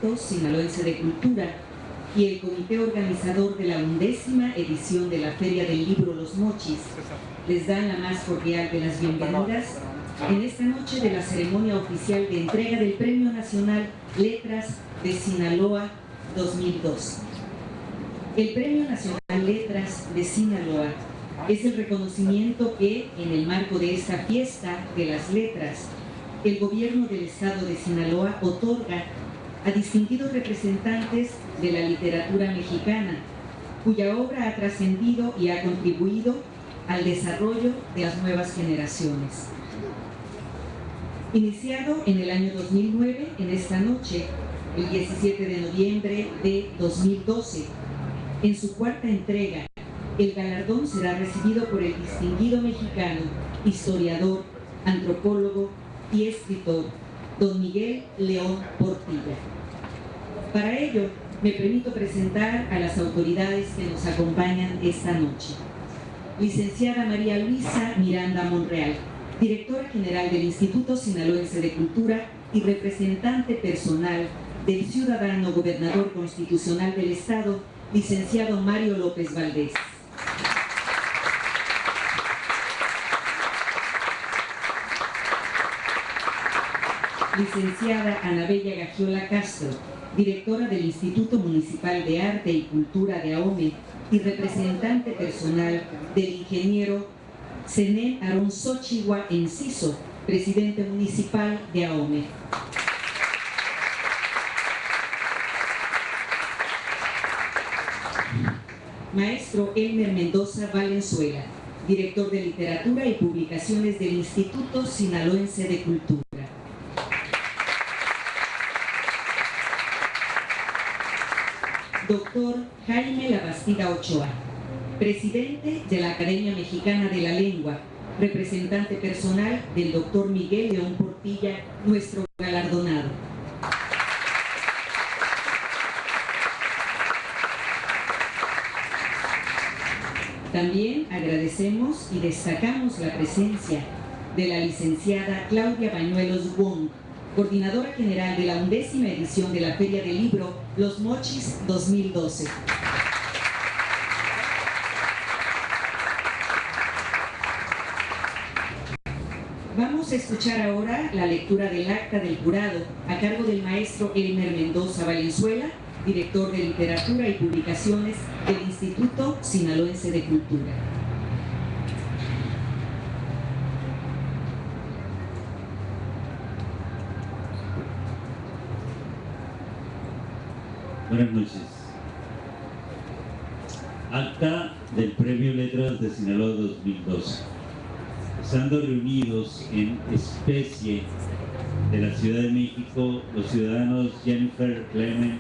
Instituto Sinaloense de Cultura y el comité organizador de la 11ª edición de la Feria del Libro Los Mochis les dan la más cordial de las bienvenidas en esta noche de la ceremonia oficial de entrega del Premio Nacional Letras de Sinaloa 2002. El Premio Nacional Letras de Sinaloa es el reconocimiento que, en el marco de esta fiesta de las letras, el gobierno del estado de Sinaloa otorga a distinguidos representantes de la literatura mexicana, cuya obra ha trascendido y ha contribuido al desarrollo de las nuevas generaciones. Iniciado en el año 2009, en esta noche, el 17 de noviembre de 2012, en su cuarta entrega, el galardón será recibido por el distinguido mexicano, historiador, antropólogo y escritor, don Miguel León Portilla. Para ello, me permito presentar a las autoridades que nos acompañan esta noche. Licenciada María Luisa Miranda Monreal, directora general del Instituto Sinaloense de Cultura y representante personal del ciudadano gobernador constitucional del Estado, licenciado Mario López Valdés. Licenciada Ana Bella Gagiola Castro, directora del Instituto Municipal de Arte y Cultura de Ahome y representante personal del ingeniero Zenén Aarón Xochihua Enciso, presidente municipal de Ahome. Maestro Elmer Mendoza Valenzuela, director de Literatura y Publicaciones del Instituto Sinaloense de Cultura. Doctor Jaime Labastida Ochoa, presidente de la Academia Mexicana de la Lengua, representante personal del doctor Miguel León Portilla, nuestro galardonado. También agradecemos y destacamos la presencia de la licenciada Claudia Bañuelos Wong, coordinadora general de la 11ª edición de la Feria del Libro Los Mochis 2012. Vamos a escuchar ahora la lectura del acta del jurado a cargo del maestro Elmer Mendoza Valenzuela, director de Literatura y Publicaciones del Instituto Sinaloense de Cultura. Buenas noches. Acta del Premio Letras de Sinaloa 2012. Estando reunidos en especie de la Ciudad de México, los ciudadanos Jennifer Clement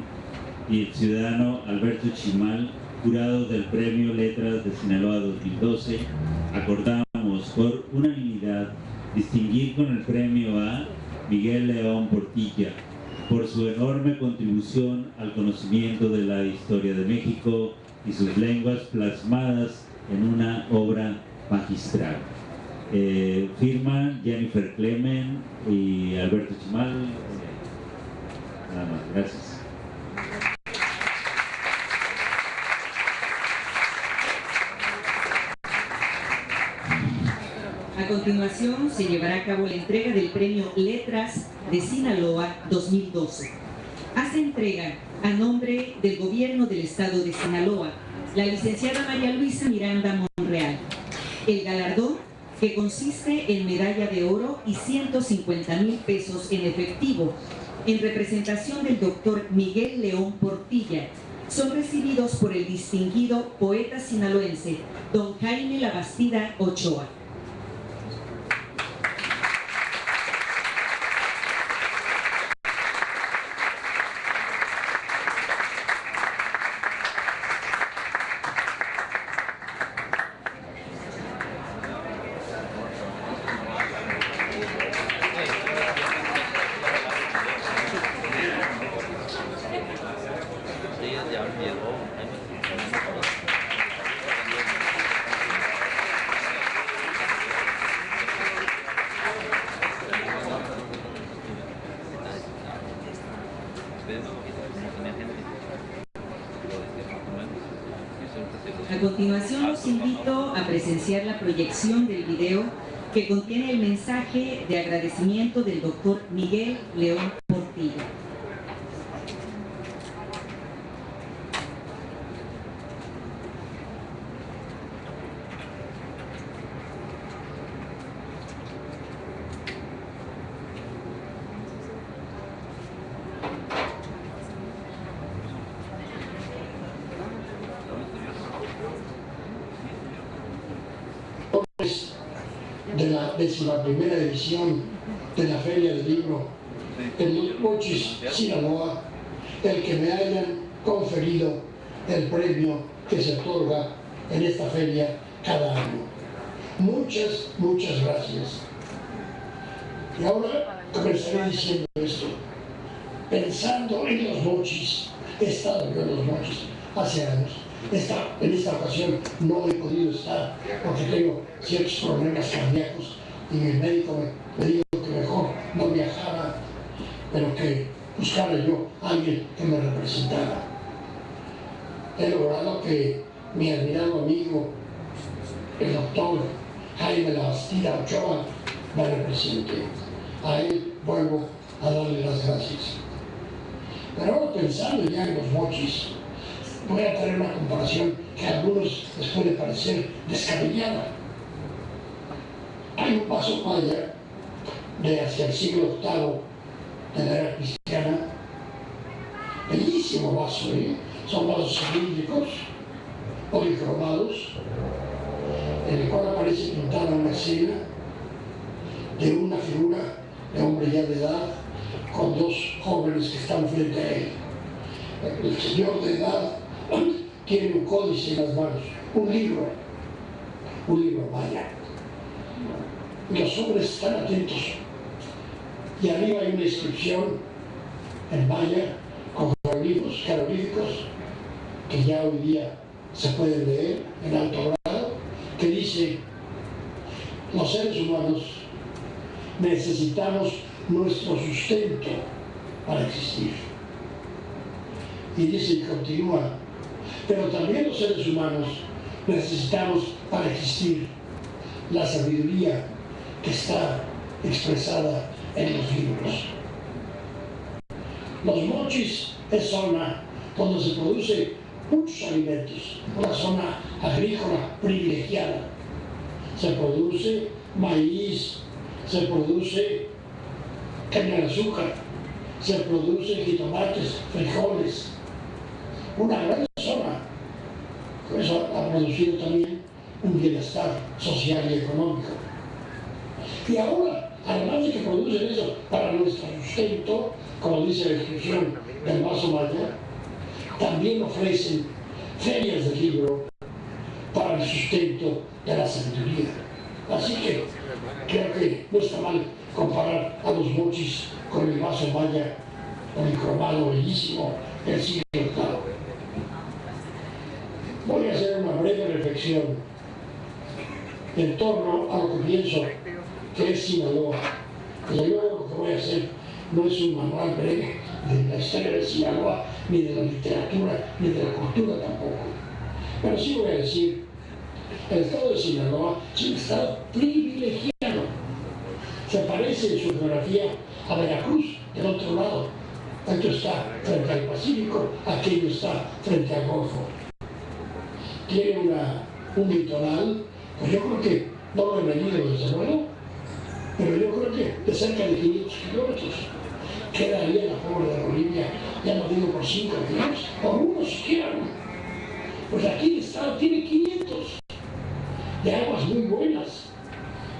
y el ciudadano Alberto Chimal, jurados del Premio Letras de Sinaloa 2012, acordamos por unanimidad distinguir con el premio a Miguel León Portilla por su enorme contribución al conocimiento de la historia de México y sus lenguas plasmadas en una obra magistral. Firman Jennifer Clement y Alberto Chimal. Nada más, gracias. A continuación se llevará a cabo la entrega del Premio Letras de Sinaloa 2012. Hace entrega a nombre del Gobierno del Estado de Sinaloa la licenciada María Luisa Miranda Monreal. El galardón, que consiste en medalla de oro y 150,000 pesos en efectivo, en representación del doctor Miguel León Portilla, son recibidos por el distinguido poeta sinaloense don Jaime Labastida Ochoa. A continuación los invito a presenciar la proyección del video que contiene el mensaje de agradecimiento del doctor Miguel León Portillo. De la 11ª edición de la Feria del Libro en Los Mochis, Sinaloa, el que me hayan conferido el premio que se otorga en esta feria cada año. Muchas, muchas gracias. Y ahora comenzaré diciendo esto. Pensando en Los Mochis, he estado yo en Los Mochis hace años. En esta ocasión no he podido estar porque tengo ciertos problemas cardíacos y el médico me dijo que mejor no viajara, pero que buscara yo a alguien que me representara. He logrado que mi admirado amigo, el doctor Jaime La Bastida Ochoa, me represente. A él vuelvo a darle las gracias. Pero ahora pensando ya en Los Mochis, voy a traer una comparación que a algunos les puede parecer descabellada. Hay un vaso maya de hacia el siglo VIII de la era cristiana, bellísimo vaso, son vasos cilíndricos, policromados, en el cual aparece pintada una escena de una figura de hombre ya de edad con dos jóvenes que están frente a él. El señor de edad tiene un códice en las manos, un libro maya. Y los hombres están atentos. Y arriba hay una inscripción en maya con jeroglíficos que ya hoy día se pueden leer en alto grado, que dice: los seres humanos necesitamos nuestro sustento para existir. Y dice y continúa: pero también los seres humanos necesitamos para existir la sabiduría que está expresada en los libros. Los Mochis es zona donde se produce muchos alimentos, una zona agrícola privilegiada. Se produce maíz, se produce caña de azúcar, se produce jitomates, frijoles, una gran zona. Eso ha producido también un bienestar social y económico. Y ahora, además de que producen eso para nuestro sustento, como dice la inscripción del vaso maya, también ofrecen ferias de libro para el sustento de la sabiduría. Así que creo que no está mal comparar a Los Mochis con el vaso maya policromado bellísimo del siglo VIII. Voy a hacer una breve reflexión en torno a lo que pienso que es Sinaloa. Y luego lo que voy a hacer no es un manual breve de la historia de Sinaloa, ni de la literatura, ni de la cultura tampoco. Pero sí voy a decir, el estado de Sinaloa es un estado privilegiado. Se parece en su geografía a Veracruz, del otro lado. Esto está frente al Pacífico, aquello está frente al Golfo. Tiene un litoral, pues yo creo que no lo he medido desde luego, pero yo creo que de cerca de 500 kilómetros. Quedaría la pobre de Bolivia, ya no digo por 5 kilómetros, por uno siquiera. Pues aquí el estado tiene 500 de aguas muy buenas,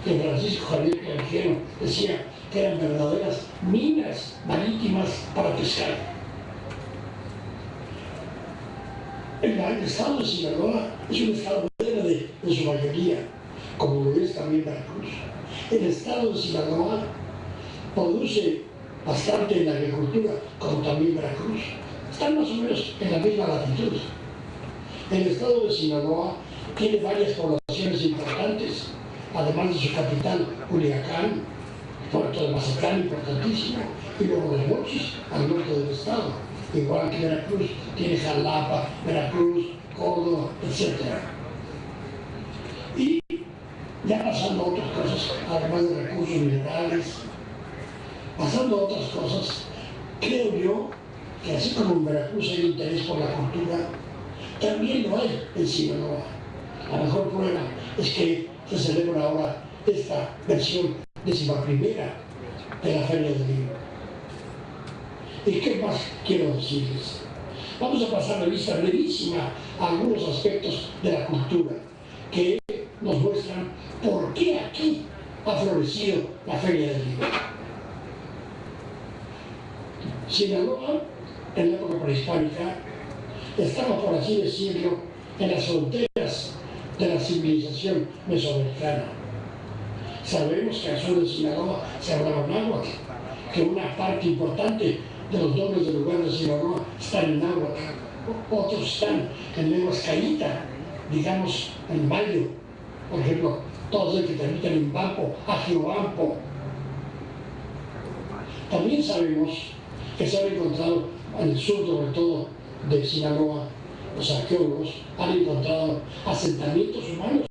que Francisco Javier Canjero decía que eran verdaderas minas marítimas para pescar. El estado de Sinaloa es un estado verde en su mayoría, como lo es también Veracruz. El estado de Sinaloa produce bastante en la agricultura, como también Veracruz. Están más o menos en la misma latitud. El estado de Sinaloa tiene varias poblaciones importantes, además de su capital, Culiacán, Puerto de Mazatlán, importantísimo, y luego Los Mochis, al norte del estado. igual que Veracruz, tiene Jalapa, Veracruz, Córdoba, etc. Y ya pasando a otras cosas, además de recursos minerales, pasando a otras cosas, creo yo que así como en Veracruz hay interés por la cultura, también lo hay en Sinaloa. La mejor prueba es que se celebra ahora esta versión 11ª de la Feria del Libro. ¿Y qué más quiero decirles? Vamos a pasar revista brevísima a algunos aspectos de la cultura que nos muestran por qué aquí ha florecido la Feria del Libro. Sinaloa, en la época prehispánica, estaba, por así decirlo, en las fronteras de la civilización mesoamericana. Sabemos que al sur de Sinaloa se hablaba náhuatl, que una parte importante de los nombres del lugar de Sinaloa están en náhuatl, otros están en lenguas caíta, digamos en mayo, por ejemplo, todos los que terminan en Bampo, Ajiobampo. También sabemos que se han encontrado en el sur, sobre todo de Sinaloa, los arqueólogos han encontrado asentamientos humanos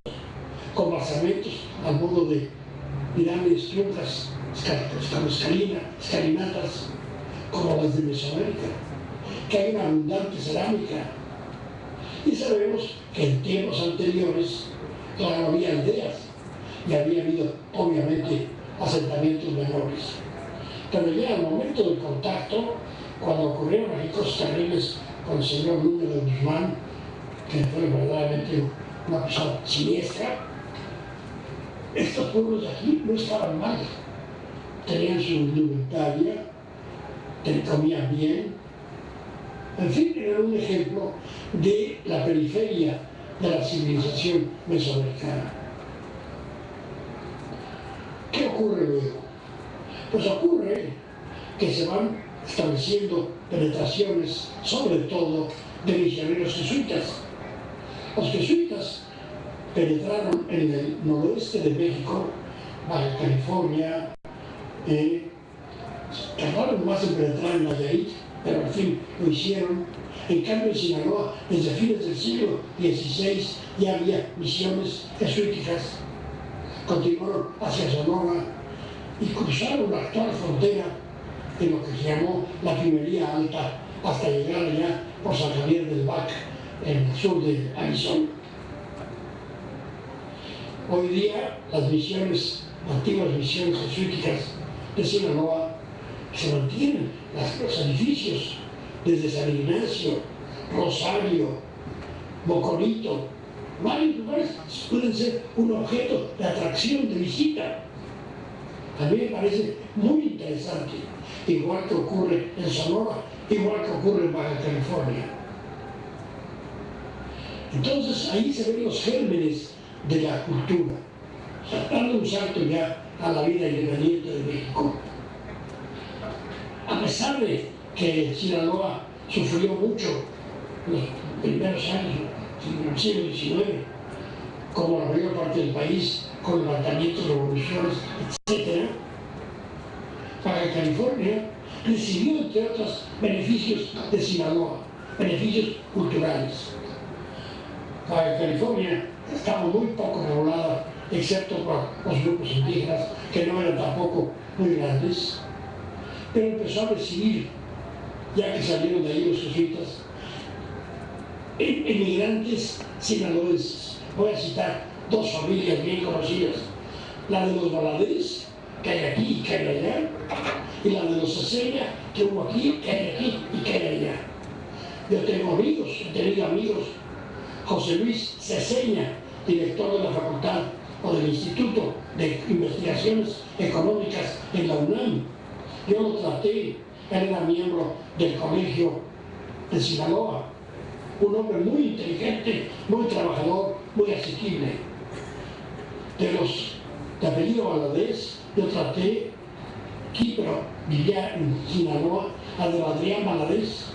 con basamentos al modo de pirámides truncas, escalinatas, como las de Mesoamérica, que hay una abundante cerámica. Y sabemos que en tiempos anteriores, claro, había aldeas y había habido, obviamente, asentamientos menores. Pero ya al momento del contacto, cuando ocurrieron aquí cosas terribles con el señor Núñez de Guzmán, que fue verdaderamente una persona siniestra, estos pueblos de aquí no estaban mal. Tenían su indumentaria, comían bien. En fin, era un ejemplo de la periferia de la civilización mesoamericana. ¿Qué ocurre luego? Pues ocurre que se van estableciendo penetraciones, sobre todo de misioneros jesuitas. Los jesuitas penetraron en el noroeste de México, Baja California, tardaron más en penetrar en Nayarit, pero al fin lo hicieron. En cambio, en Sinaloa, desde fines del siglo XVI ya había misiones jesuíticas. Continuaron hacia Sonora y cruzaron la actual frontera de lo que se llamó la Pimería Alta, hasta llegar allá por San Javier del Bac, en el sur de Arizona. Hoy día, las misiones, antiguas misiones jesuíticas de Sinaloa, se mantienen, los edificios, desde San Ignacio, Rosario, Mocorito, varios lugares pueden ser un objeto de atracción, de visita. A mí me parece muy interesante, igual que ocurre en Sonora, igual que ocurre en Baja California. Entonces ahí se ven los gérmenes de la cultura, dando un salto ya a la vida independiente de México. A pesar de que Sinaloa sufrió mucho los primeros años del siglo XIX, como la mayor parte del país, con levantamientos, revoluciones, etc., Baja California recibió, entre otros, beneficios de Sinaloa, beneficios culturales. Baja California estaba muy poco poblada, excepto por los grupos indígenas, que no eran tampoco muy grandes, pero empezó a recibir, ya que salieron de ahí los jesuitas, emigrantes sinaloenses. Voy a citar dos familias bien conocidas, la de los Valadez, que hay aquí y que hay allá, y la de los Ceseña, que hubo aquí, que hay aquí y que hay allá. Yo tengo amigos, he tenido amigos, José Luis Ceseña, director de la facultad o del Instituto de Investigaciones Económicas en la UNAM. Yo lo traté, él era miembro del Colegio de Sinaloa, un hombre muy inteligente, muy trabajador, muy asequible. De los de apellido Valadez, yo traté, aquí, pero vivía en Sinaloa, a de Adrián Valadez,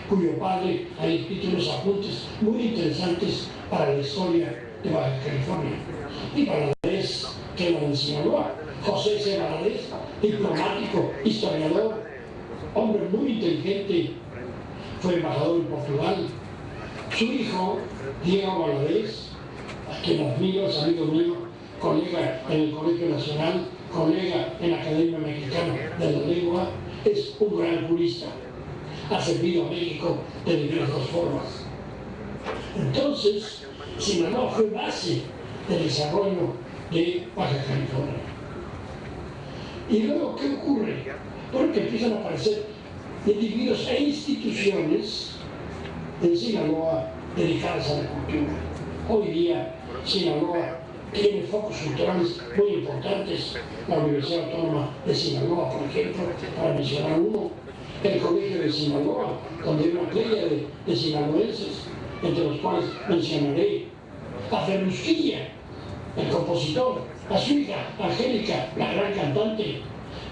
cuyo padre ha escrito unos apuntes muy interesantes para la historia de Baja California. Y Valadez, que era de Sinaloa, José C. Valadez, diplomático, historiador, hombre muy inteligente, fue embajador en Portugal. Su hijo, Diego Valadez, a quien admiro, es amigo mío, colega en el Colegio Nacional, colega en la Academia Mexicana de la Lengua, es un gran jurista. Ha servido a México de diversas formas. Entonces, Sinaloa fue base del desarrollo de Baja California. Y luego, ¿qué ocurre? Porque empiezan a aparecer individuos e instituciones en Sinaloa dedicadas a la cultura. Hoy día, Sinaloa tiene focos culturales muy importantes. La Universidad Autónoma de Sinaloa, por ejemplo, para mencionar uno, el Colegio de Sinaloa, donde hay una playa de sinaloenses, entre los cuales mencionaré a Ferrusquilla, el compositor, a su hija Angélica, la gran cantante.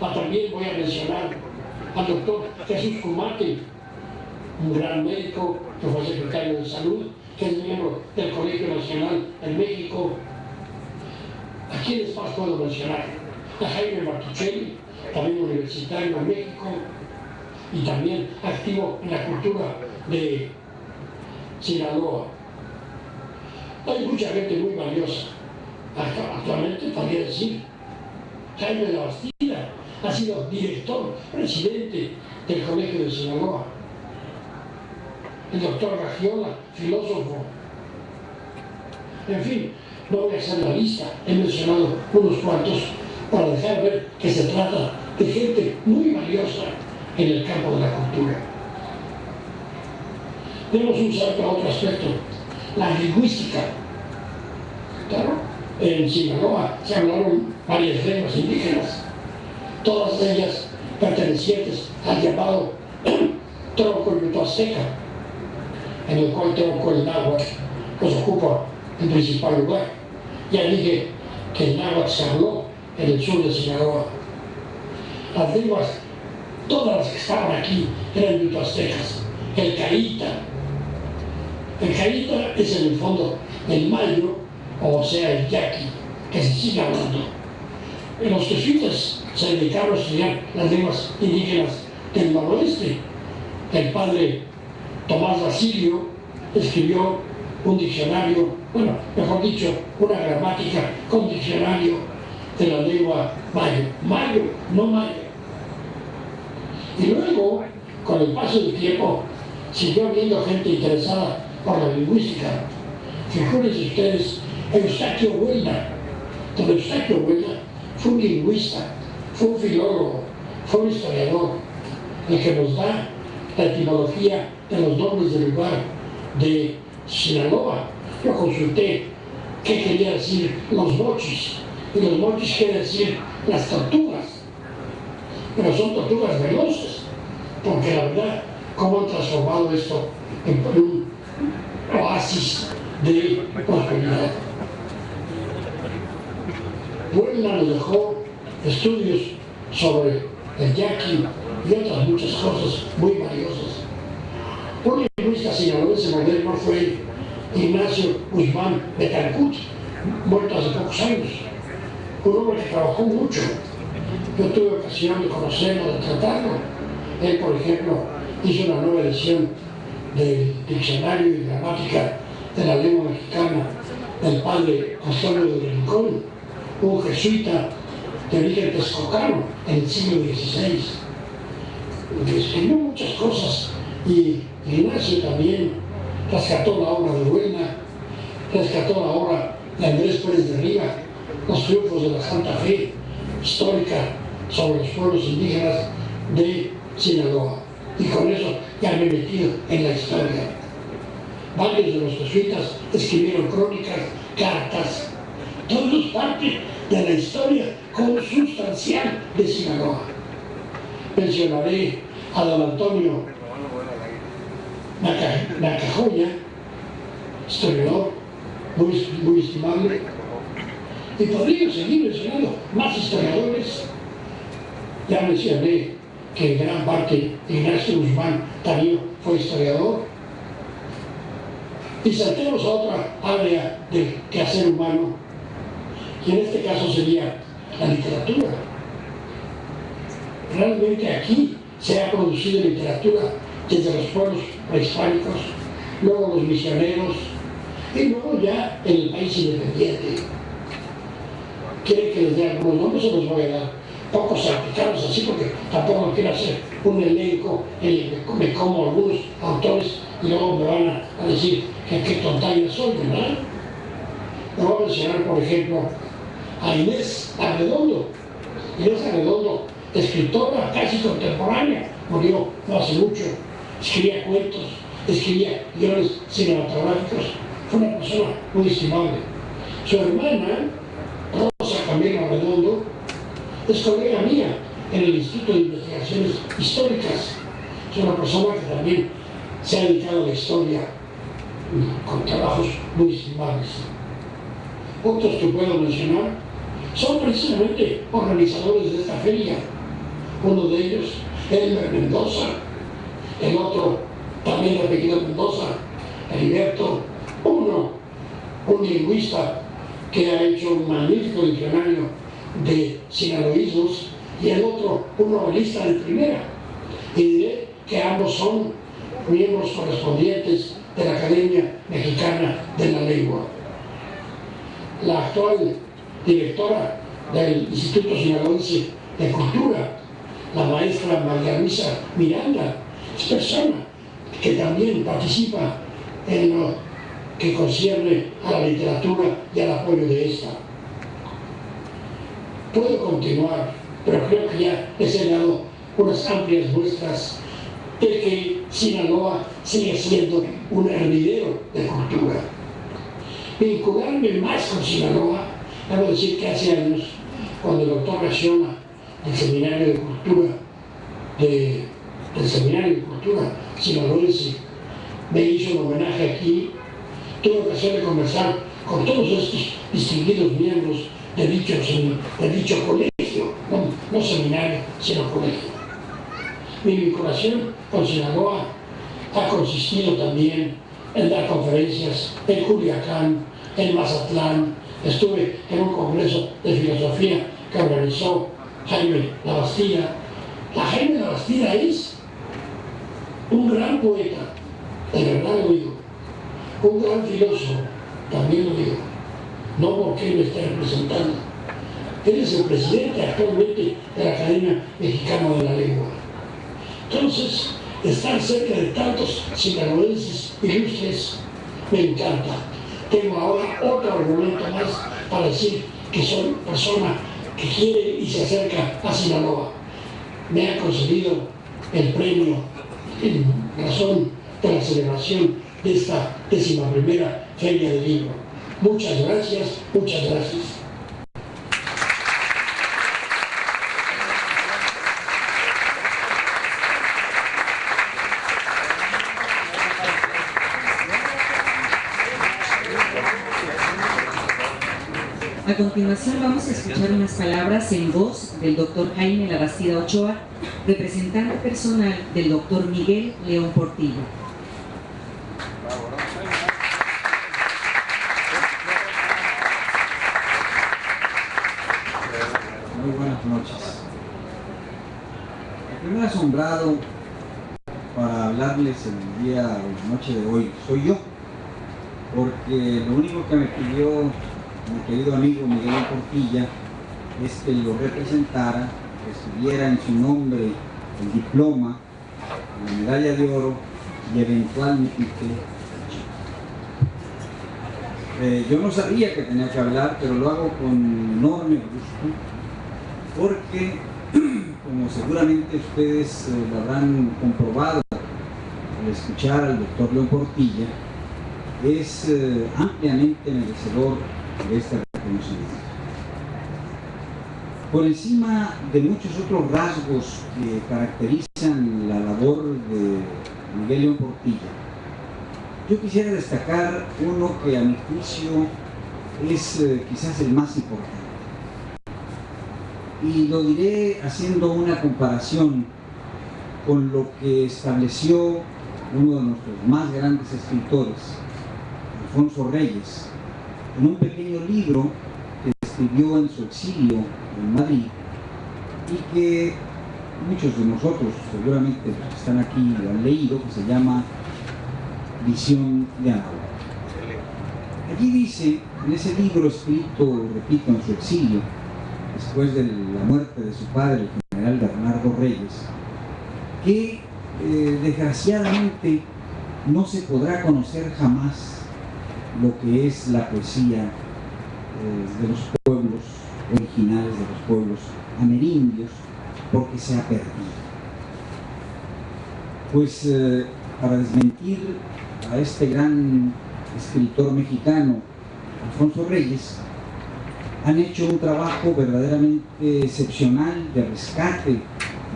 También voy a mencionar al doctor Jesús Cumate, un gran médico que fue secretario de Salud, que es miembro del Colegio Nacional en México. ¿A quiénes más puedo mencionar? A Jaime Martuchelli, también universitario en México, y también activo en la cultura de Sinaloa. Hay mucha gente muy valiosa. Actualmente, podría decir, Jaime de la Bastida ha sido director, presidente del Colegio de Sinaloa. El doctor Gagiola, filósofo. En fin, no voy a hacer la lista, he mencionado unos cuantos para dejar ver que se trata de gente muy valiosa en el campo de la cultura. Demos un salto a otro aspecto, la lingüística. Claro, en Sinaloa se hablaron varias lenguas indígenas, todas ellas pertenecientes al llamado tronco yuto-azteca, en el cual tronco el náhuatl pues ocupa el principal lugar. Ya dije que el náhuatl se habló en el sur de Sinaloa. Las lenguas, todas las que estaban aquí, eran yuto-aztecas. El caíta. El caíta es en el fondo el mayo, o sea, el yaqui, que se sigue hablando. Los jesuitas se dedicaron a estudiar las lenguas indígenas del noroeste. El padre Tomás Basilio escribió un diccionario, bueno, mejor dicho, una gramática con diccionario de la lengua mayo, no maya. Y luego, con el paso del tiempo, siguió habiendo gente interesada por la lingüística. Figúrense ustedes, Eustaquio Huelna. Don Eustaquio Huelna fue un lingüista, fue un filólogo, fue un historiador, el que nos da la etimología de los nombres del lugar de Sinaloa. Yo consulté qué quería decir los mochis, y los mochis quiere decir las tortugas, pero son tortugas veloces, porque la verdad, cómo han transformado esto en un oasis de prosperidad. Huelna nos dejó estudios sobre el yaqui y otras muchas cosas muy valiosas. Un lingüista sinaloense moderno fue Ignacio Guzmán de Calcut, muerto hace pocos años. Un hombre que trabajó mucho. Yo tuve ocasión de conocerlo, de tratarlo. Él, por ejemplo, hizo una nueva edición del diccionario y gramática de la lengua mexicana del padre Antonio de Rincón, un jesuita de origen texcocano en el siglo XVI. Escribió muchas cosas y Ignacio también rescató la obra de Huelna, rescató la obra de Andrés Pérez de Riva, los triunfos de la Santa Fe histórica sobre los pueblos indígenas de Sinaloa. Y con eso ya me he metido en la historia. Varios de los jesuitas escribieron crónicas, cartas, todo es parte de la historia consustancial de Sinaloa. Mencionaré a don Antonio Nacajoya, historiador muy estimable, y podría seguir mencionando más historiadores. Ya mencioné que en gran parte Ignacio Guzmán también fue historiador. Y saltemos a otra área del quehacer humano, y en este caso sería la literatura. Realmente aquí se ha producido literatura desde los pueblos prehispánicos, luego los misioneros y luego ya en el país independiente. ¿Quieren que les dé algunos nombres? Se los voy a dar. Pocos certificados así, porque tampoco quiero hacer un elenco en el que me como algunos autores y luego me van a decir que qué tontalla soy, ¿verdad? Le voy a mencionar, por ejemplo, a Inés Arredondo. Inés Arredondo, escritora casi contemporánea, murió no hace mucho, escribía cuentos, escribía guiones cinematográficos, fue una persona muy estimable. Su hermana, Rosa Camilo Arredondo, es colega mía en el Instituto de Investigaciones Históricas. Es una persona que también se ha dedicado a la historia con trabajos muy estimables. Otros que puedo mencionar son precisamente organizadores de esta feria. Uno de ellos, Elmer Mendoza, el otro, también de apellido Mendoza, Heriberto, un lingüista que ha hecho un magnífico diccionario de sinaloísmos, y el otro, un novelista de primera. Y diré que ambos son miembros correspondientes de la Academia Mexicana de la Lengua. La actual directora del Instituto Sinaloense de Cultura, la maestra María Luisa Miranda, es persona que también participa en lo que concierne a la literatura y al apoyo de esta. Puedo continuar, pero creo que ya les he dado unas amplias muestras de que Sinaloa sigue siendo un hervidero de cultura. Vincularme más con Sinaloa, debo decir que hace años, cuando el doctor Raciona del Seminario de Cultura, del Seminario de Cultura sinaloense, me hizo un homenaje aquí, tuve ocasión de conversar con todos estos distinguidos miembros de dicho colegio, no seminario, sino colegio. Mi vinculación con Sinaloa ha consistido también en dar conferencias en Culiacán, en Mazatlán. Estuve en un congreso de filosofía que organizó Jaime Labastida. Jaime Labastida es un gran poeta, de verdad lo digo, un gran filósofo, también lo digo, no porque él me esté representando. Él es el presidente actualmente de la Academia Mexicana de la Lengua. Entonces, estar cerca de tantos sinaloenses ilustres me encanta. Tengo ahora otro argumento más para decir que soy persona que quiere y se acerca a Sinaloa. Me ha concedido el premio en razón de la celebración de esta 11ª Feria del Libro. Muchas gracias, muchas gracias. A continuación vamos a escuchar unas palabras en voz del doctor Jaime Labastida Ochoa, representante personal del doctor Miguel León Portillo. Muy buenas noches. El primer asombrado para hablarles el día o la noche de hoy soy yo, porque lo único que me pidió mi querido amigo Miguel Portilla es que lo representara, que estuviera en su nombre el diploma, la medalla de oro y eventualmente yo no sabía que tenía que hablar, pero lo hago con enorme gusto, porque como seguramente ustedes lo habrán comprobado al escuchar al doctor León Portilla, es ampliamente merecedor de este reconocimiento. Por encima de muchos otros rasgos que caracterizan la labor de Miguel León Portilla, yo quisiera destacar uno que a mi juicio es quizás el más importante. Y lo diré haciendo una comparación con lo que estableció uno de nuestros más grandes escritores, Alfonso Reyes, en un pequeño libro que escribió en su exilio en Madrid y que muchos de nosotros, seguramente los que están aquí lo han leído, que se llama Visión de Anáhuac. Allí dice, en ese libro escrito, repito, en su exilio, después de la muerte de su padre, el general Bernardo Reyes, que desgraciadamente no se podrá conocer jamás lo que es la poesía de los pueblos originales, de los pueblos amerindios, porque se ha perdido. Pues para desmentir a este gran escritor mexicano, Alfonso Reyes, han hecho un trabajo verdaderamente excepcional de rescate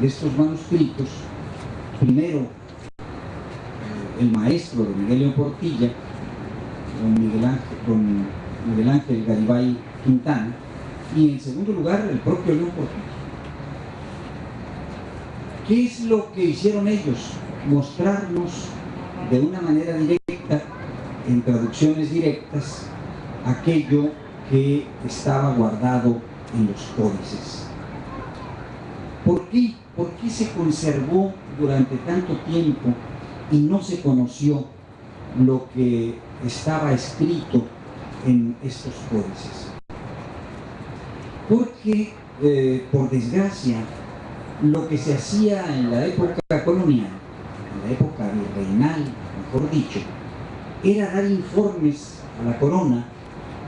de estos manuscritos. Primero, el maestro de Miguel León Portilla, don Miguel Ángel Garibay Quintana, y en segundo lugar, el propio León Portilla. ¿Qué es lo que hicieron ellos? Mostrarnos de una manera directa, en traducciones directas, aquello que estaba guardado en los códices. ¿Por qué? ¿Por qué se conservó durante tanto tiempo y no se conoció lo que estaba escrito en estos códices? Porque, por desgracia, lo que se hacía en la época colonial, en la época virreinal, mejor dicho, era dar informes a la corona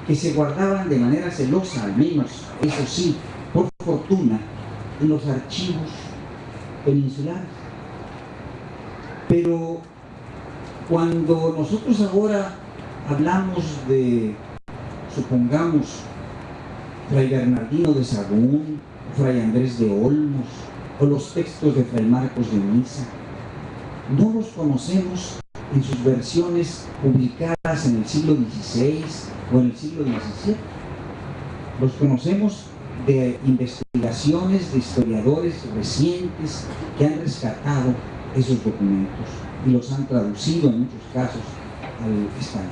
que se guardaban de manera celosa, al menos, eso sí, por fortuna, en los archivos peninsulares. Pero cuando nosotros ahora hablamos de, supongamos, Fray Bernardino de Sahagún, Fray Andrés de Olmos, o los textos de Fray Marcos de Niza, no los conocemos en sus versiones publicadas en el siglo XVI o en el siglo XVII. Los conocemos de investigaciones de historiadores recientes que han rescatado esos documentos y los han traducido en muchos casos al español.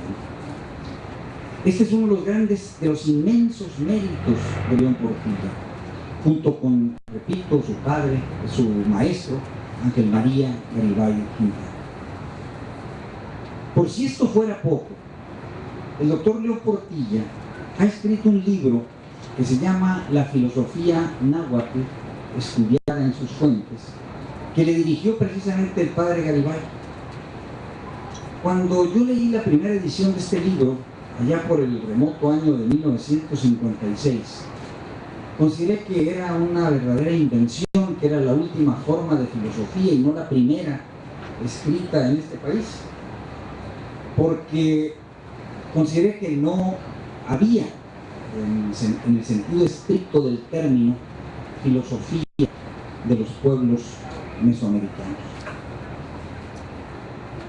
Este es uno de los grandes, de los inmensos méritos de León Portilla, junto con, repito, su padre, su maestro, Ángel María Garibay Quintana. Por si esto fuera poco, el doctor León Portilla ha escrito un libro que se llama La filosofía náhuatl estudiada en sus fuentes, que le dirigió precisamente el padre Garibay. Cuando yo leí la primera edición de este libro, allá por el remoto año de 1956, consideré que era una verdadera invención, que era la última forma de filosofía y no la primera escrita en este país, porque consideré que no había, en el sentido estricto del término, filosofía de los pueblos mesoamericanos.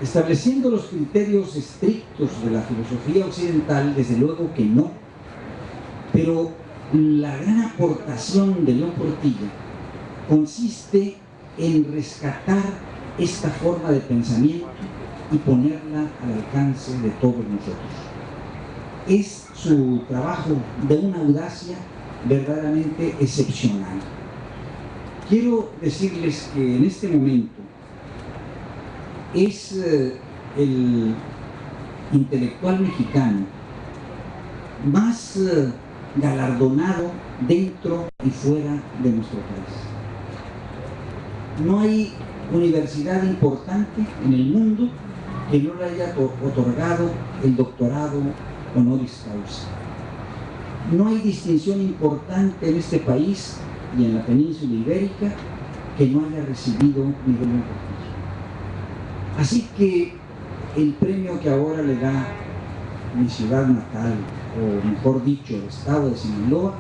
Estableciendo los criterios estrictos de la filosofía occidental, desde luego que no, pero la gran aportación de León Portilla consiste en rescatar esta forma de pensamiento y ponerla al alcance de todos nosotros. Es su trabajo de una audacia verdaderamente excepcional. Quiero decirles que en este momento es el intelectual mexicano más galardonado dentro y fuera de nuestro país. No hay universidad importante en el mundo que no le haya otorgado el doctorado honoris causa. No hay distinción importante en este país y en la península ibérica que no haya recibido Miguel León Portilla. Así que el premio que ahora le da mi ciudad natal, o mejor dicho, el estado de Sinaloa,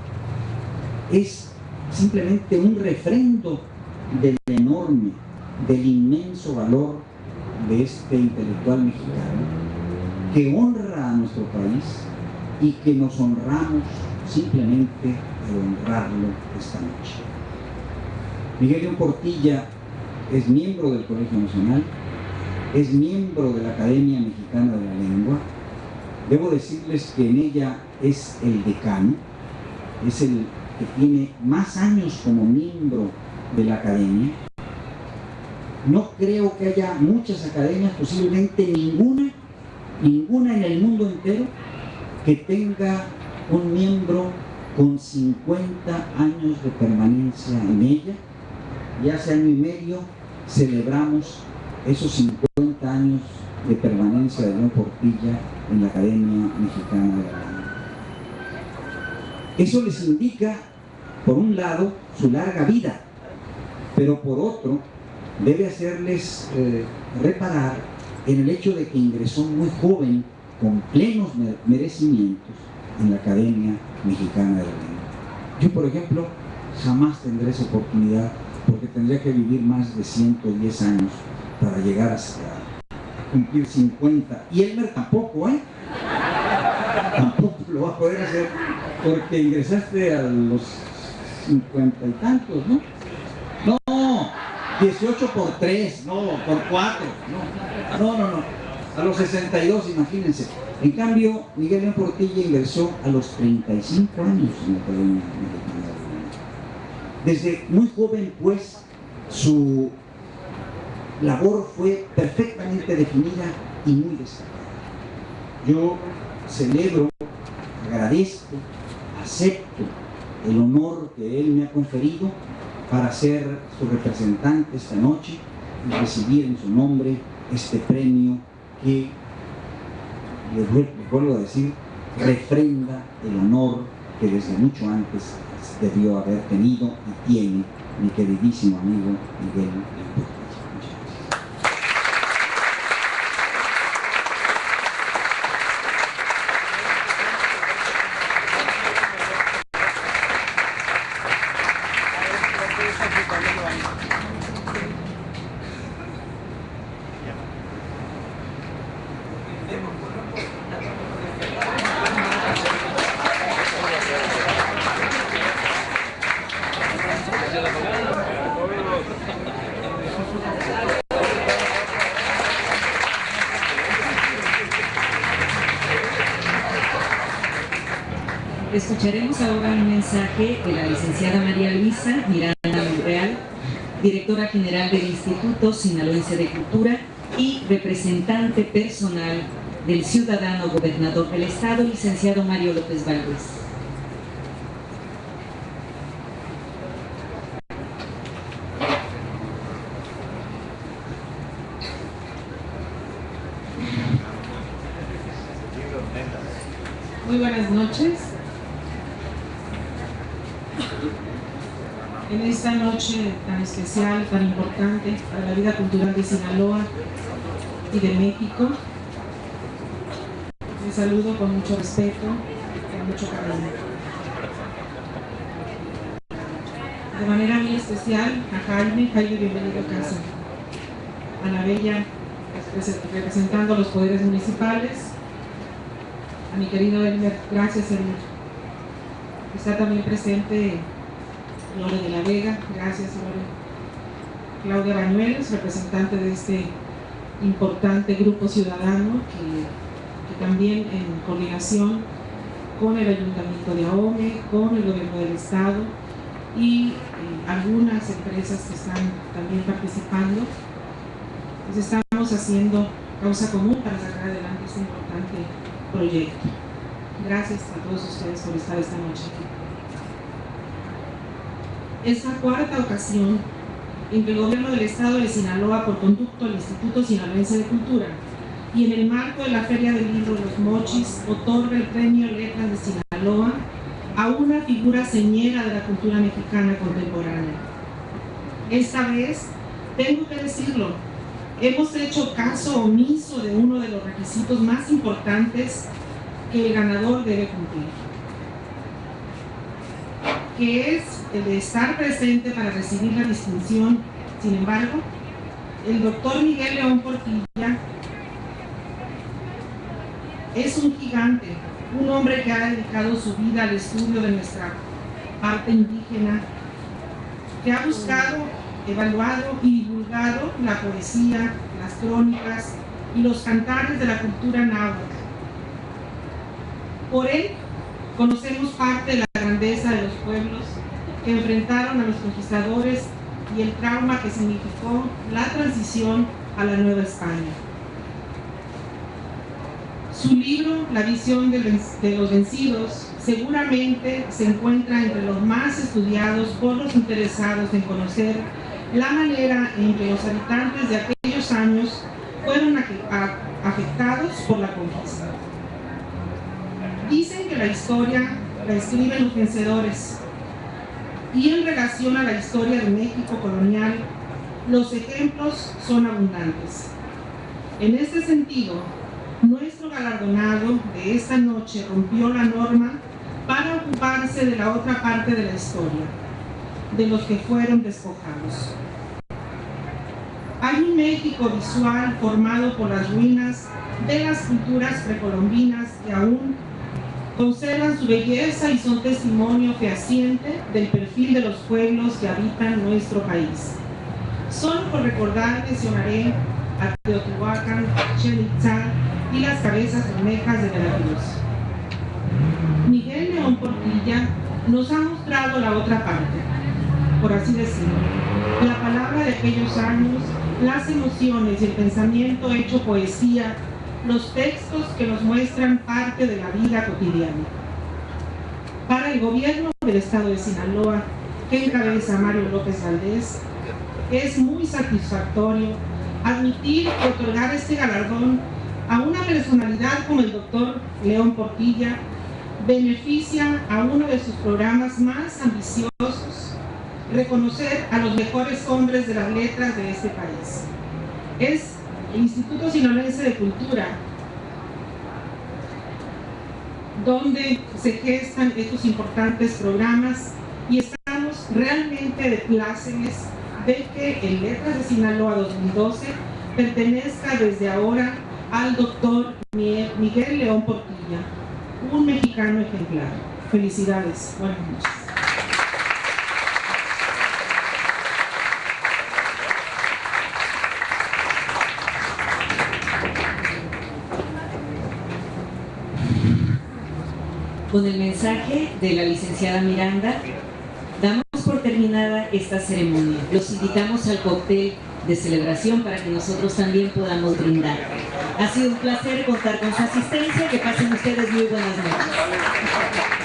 es simplemente un refrendo del enorme, del inmenso valor de este intelectual mexicano que honra a nuestro país y que nos honramos simplemente al honrarlo esta noche. Miguel León Portilla es miembro del Colegio Nacional, es miembro de la Academia Mexicana de la Lengua. Debo decirles que en ella es el decano, es el que tiene más años como miembro de la academia. No creo que haya muchas academias, posiblemente ninguna en el mundo entero, que tenga un miembro con 50 años de permanencia en ella. Y hace año y medio celebramos esos 50 años de permanencia de León Portilla en la Academia Mexicana de la Lengua. Eso les indica, por un lado, su larga vida, pero por otro, debe hacerles reparar en el hecho de que ingresó muy joven, con plenos merecimientos, en la Academia Mexicana de la Lengua. Yo, por ejemplo, jamás tendré esa oportunidad, porque tendría que vivir más de 110 años para llegar a cumplir 50. Y Elmer tampoco, tampoco lo va a poder hacer, porque ingresaste a los 50 y tantos, ¿no? No, 18 por 3, no, por 4, no, a los 62, imagínense. En cambio, Miguel León Portilla ingresó a los 35 años en la Academia Mexicana de la Lengua. Desde muy joven, pues, su labor fue perfectamente definida y muy destacada. Yo celebro, agradezco, acepto el honor que él me ha conferido para ser su representante esta noche y recibir en su nombre este premio que, les vuelvo a decir, refrenda el honor que desde mucho antes debió haber tenido y tiene mi queridísimo amigo Miguel León Portilla. Escucharemos ahora un mensaje de la licenciada María Luisa Miranda Monreal, directora general del Instituto Sinaloense de Cultura y representante personal del ciudadano gobernador del estado, licenciado Mario López Valdés. Muy buenas noches. En esta noche tan especial, tan importante para la vida cultural de Sinaloa y de México, les saludo con mucho respeto, con mucho cariño. De manera muy especial a Jaime, bienvenido a casa. Ana Bella, representando a los poderes municipales. A mi querido Elmer, gracias Elmer. Está también presente Lore de la Vega, gracias Lore. Claudia Bañuelos, representante de este importante grupo ciudadano que también en coordinación con el Ayuntamiento de Ahome, con el Gobierno del Estado y algunas empresas que están también participando, pues estamos haciendo causa común para sacar adelante este importante proyecto. Gracias a todos ustedes por estar esta noche aquí. Es la cuarta ocasión en que el Gobierno del Estado de Sinaloa, por conducto del Instituto Sinaloense de Cultura y en el marco de la Feria del Libro Los Mochis, otorga el Premio Letras de Sinaloa a una figura señera de la cultura mexicana contemporánea. Esta vez, tengo que decirlo, hemos hecho caso omiso de uno de los requisitos más importantes que el ganador debe cumplir, que es el de estar presente para recibir la distinción. Sin embargo, el doctor Miguel León Portilla es un gigante, un hombre que ha dedicado su vida al estudio de nuestra parte indígena, que ha buscado, evaluado y divulgado la poesía, las crónicas y los cantares de la cultura náhuatl. Por él conocemos parte de la grandeza de los pueblos que enfrentaron a los conquistadores y el trauma que significó la transición a la Nueva España. Su libro, La visión de los vencidos, seguramente se encuentra entre los más estudiados por los interesados en conocer la manera en que los habitantes de aquellos años fueron afectados por la conquista. Dicen que la historia la escriben los vencedores, y en relación a la historia de México colonial, los ejemplos son abundantes. En este sentido, nuestro galardonado de esta noche rompió la norma para ocuparse de la otra parte de la historia, de los que fueron despojados. Hay un México visual formado por las ruinas de las culturas precolombinas que aún conservan su belleza y son testimonio fehaciente del perfil de los pueblos que habitan nuestro país. Solo por recordar mencionaré a Teotihuacán, Chichén Itzá y las cabezas olmecas de Veracruz. Miguel León Portilla nos ha mostrado la otra parte, por así decirlo, la palabra de aquellos años, las emociones y el pensamiento hecho poesía, los textos que nos muestran parte de la vida cotidiana. Para el gobierno del estado de Sinaloa, que encabeza Mario López Valdés, es muy satisfactorio admitir y otorgar este galardón a una personalidad como el doctor León Portilla. Beneficia a uno de sus programas más ambiciosos, reconocer a los mejores hombres de las letras de este país. Es el Instituto Sinaloense de Cultura, donde se gestan estos importantes programas, y estamos realmente de plácemes de que el Letras de Sinaloa 2012 pertenezca desde ahora al doctor Miguel León Portilla, un mexicano ejemplar. Felicidades, buenas noches. Con el mensaje de la licenciada Miranda, damos por terminada esta ceremonia. Los invitamos al cóctel de celebración para que nosotros también podamos brindar. Ha sido un placer contar con su asistencia. Que pasen ustedes muy buenas noches.